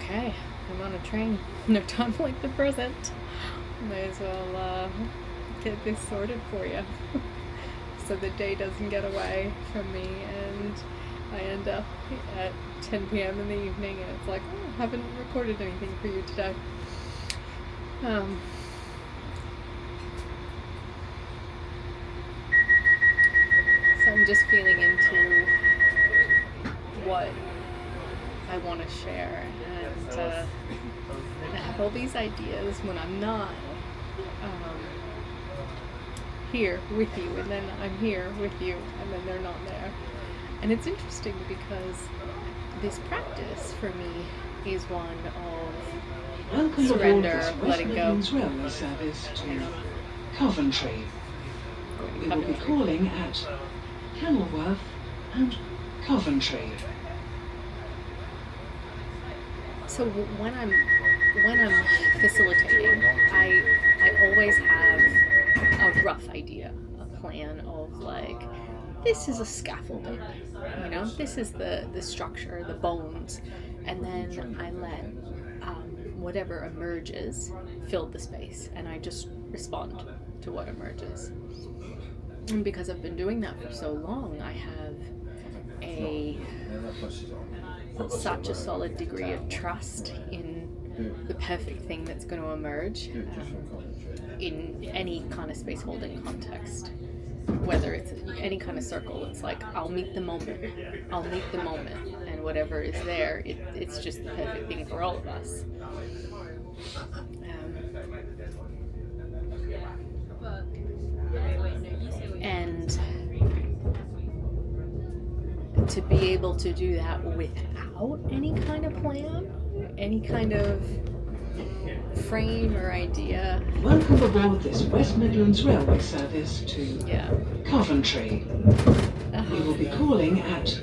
Okay, I'm on a train. No time like the present. May as well get this sorted for you so the day doesn't get away from me and I end up at 10 p.m. in the evening and it's like, oh, I haven't recorded anything for you today. So I'm just feeling into what I want to share, and I have all these ideas when I'm not here with you, and then I'm here with you, and then they're not there. And it's interesting because this practice for me is one of surrender, letting go. Railway service to Coventry. We will be calling at Kenilworth and Coventry. So when I'm facilitating, I always have a rough idea, a plan of like, this is a scaffolding, this is the structure, the bones, and then I let whatever emerges fill the space, and I just respond to what emerges. And because I've been doing that for so long, I have such a solid degree of trust in the perfect thing that's going to emerge in any kind of space holding context. Whether it's any kind of circle, it's like I'll meet the moment, and whatever is there, it's just the perfect thing for all of us. And to be able to do that without any kind of plan, any kind of frame or idea. Welcome aboard this West Midlands Railway service to Coventry. We will be calling at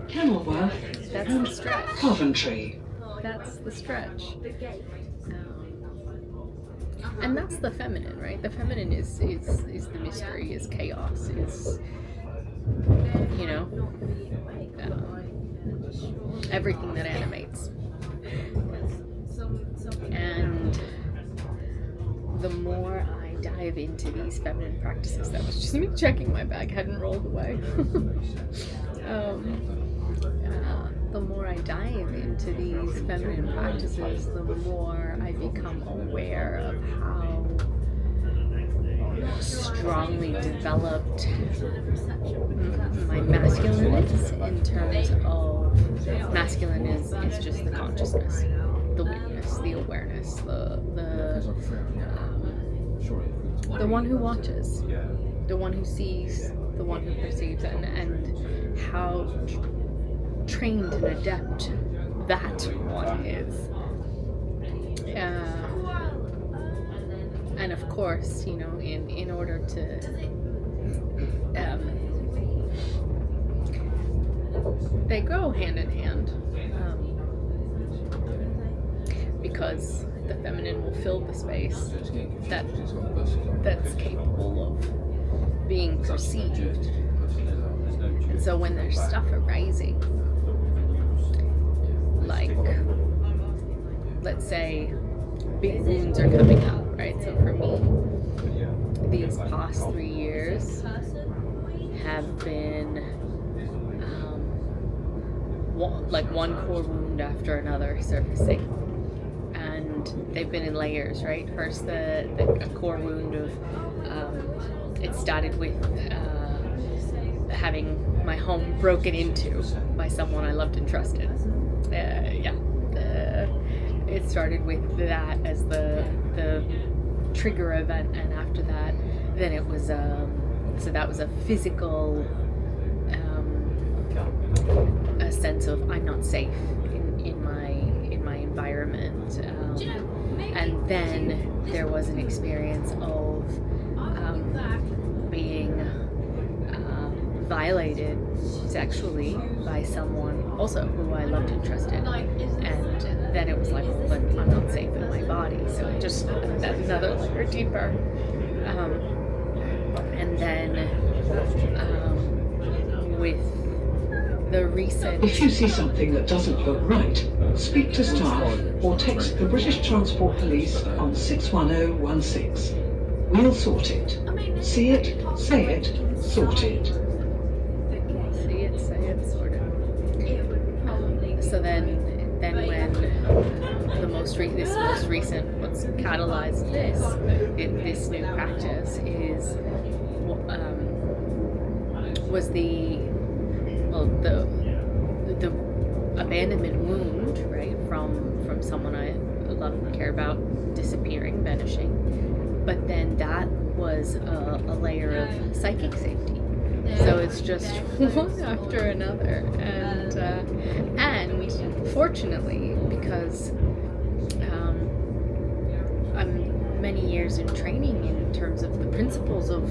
Kenilworth and Coventry. That's the stretch. And that's the feminine, right? The feminine is the mystery, is chaos, is everything that animates. And the more I dive into these feminine practices, that was just me checking my bag hadn't rolled away. The more I dive into these feminine practices, the more I become aware of how strongly developed my masculine is, in terms of masculine is just the consciousness, the witness, the awareness, the one who watches, the one who sees, the one who perceives, and how trained and adept that one is. And of course, in order to they go hand in hand, because the feminine will fill the space that's capable of being perceived. And so when there's stuff arising, like, let's say big wounds are coming up, right? So for me, these past 3 years have been one core wound after another surfacing, and they've been in layers, right? First, a core wound of it started with having my home broken into by someone I loved and trusted. It started with that as the trigger event, and after that, then it was so that was a physical a sense of I'm not safe in my environment, and then there was an experience of being violated sexually by someone also who I loved and trusted, and then it was like, well, then I'm not safe in my body, so it just another layer deeper, and then with the recent... If you see something that doesn't look right, speak to staff or text the British Transport Police on 61016. We'll sort it. See it, say it, sort it. See it, say it, sort it. So then when this most recent, what's catalyzed this new practice was the abandonment wound, right, from someone I love and care about disappearing, vanishing. But then that was a layer of psychic safety. So it's just one after another, and fortunately, because I'm many years in training in terms of the principles of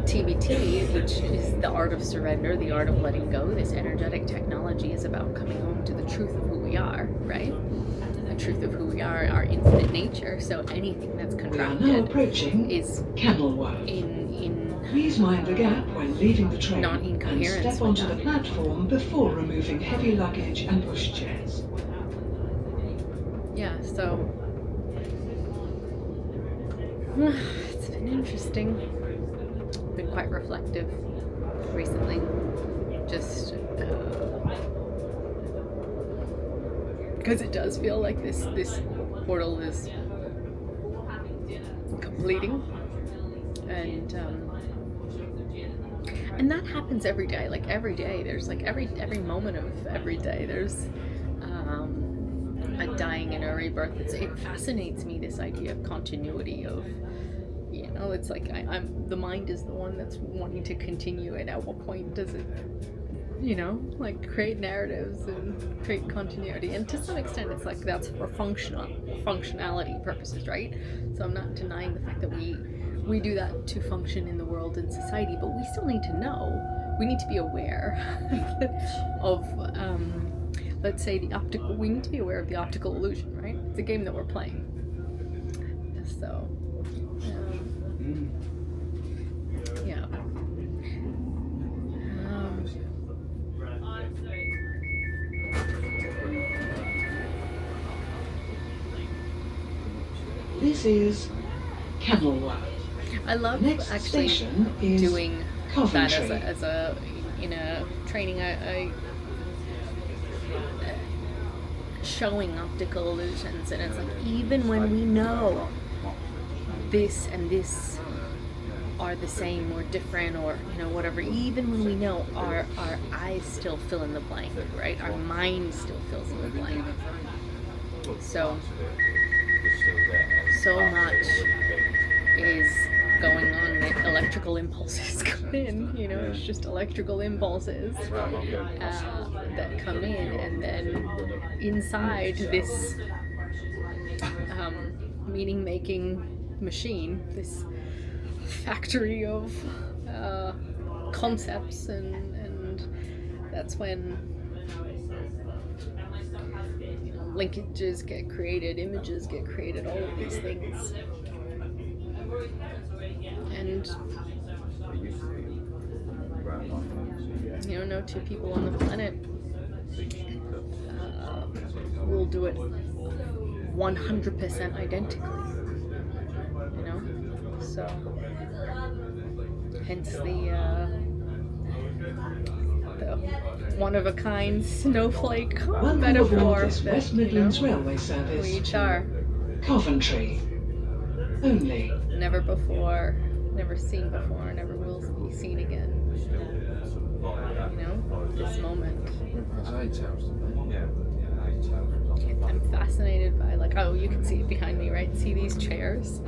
TBT, which is the art of surrender, the art of letting go. This energetic technology is about coming home to the truth of who we are, right? The truth of who we are, our infinite nature. So anything that's contracted is Please mind the gap when leaving the train and step onto the platform before removing heavy luggage and pushchairs. Yeah, so it's been interesting. Been quite reflective recently. Just because it does feel like this portal is completing, and that happens every day. Like every day, there's like every moment of every day, there's a dying and a rebirth. It fascinates me, this idea of continuity of, you know, it's like the mind is the one that's wanting to continue, and at what point does it, you know, like create narratives and create continuity? And to some extent, it's like that's for functionality purposes, right? So I'm not denying the fact that we do that to function in the world and society, but we still need to know. We need to be aware of, let's say, we need to be aware of the optical illusion, right? It's a game that we're playing. So, yeah. This is Kenilworth. I love Next actually doing Coventry. that as a in a training. I showing optical illusions, and it's like, even when we know this and this are the same or different, or, you know, whatever, even when we know, our eyes still fill in the blank, right? Our mind still fills in the blank. So much is going on. Like electrical impulses come in, you know, it's just electrical impulses that come in, and then inside this meaning-making machine, this factory of concepts, and that's when, you know, linkages get created, images get created, all of these things. And, you know, no two people on the planet will do it 100% identically, you know? So, hence the one-of-a-kind snowflake metaphor this that, West Midlands you know, Railway service we each are. Coventry. Only. Never before, never seen before, never will be seen again. You know, this moment. I'm fascinated by, like, oh, you can see it behind me, right? See these chairs?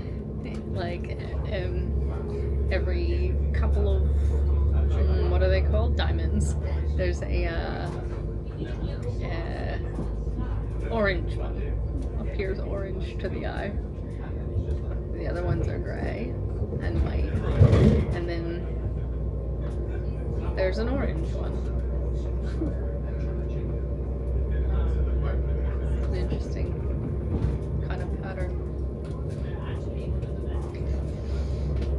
Like, every couple of, what are they called? Diamonds. There's a orange one. Appears orange to the eye. The other ones are gray and white. And then there's an orange one. An interesting kind of pattern.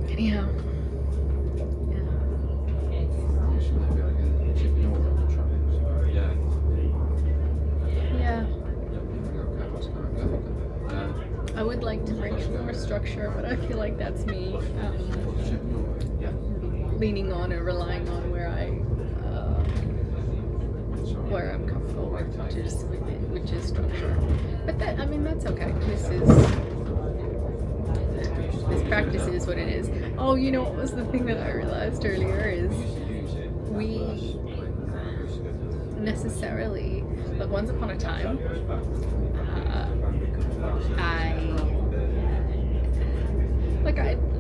Anyhow. Yeah. I would like to bring in more structure, but I feel like that's me leaning on and relying on where I'm comfortable with, which is structure. But that's okay. This practice is what it is. Oh, what was the thing that I realized earlier is we necessarily, like, once upon a time,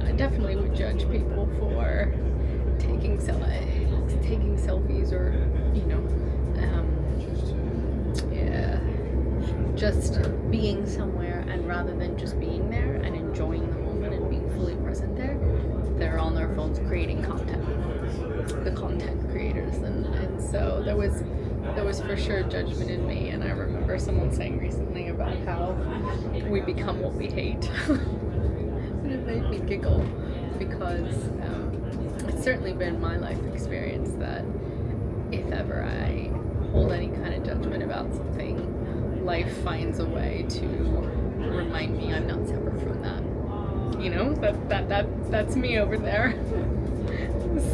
I definitely would judge people for taking selfies, or just being somewhere, and rather than just being there and enjoying the moment and being fully present there, they're on their phones creating content. The content creators, and so there was for sure judgment in me, and I remember someone saying recently about how we become what we hate. And it made me giggle, because it's certainly been my life experience that if ever I hold any kind of judgment about something, life finds a way to remind me I'm not separate from that. That's me over there.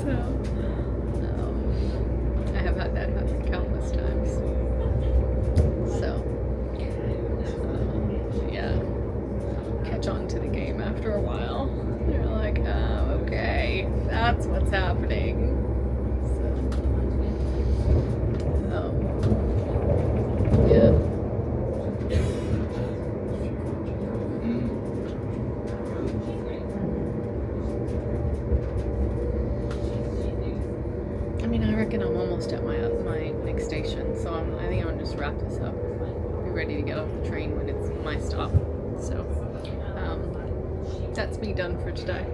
So I have had that happen countless times. So yeah, catch on to the game after a while. You're like, oh, okay, that's what's happening. Yeah. I reckon I'm almost at my next station, so I think I'm gonna just wrap this up. Be ready to get off the train when it's my stop. So that's me done for today.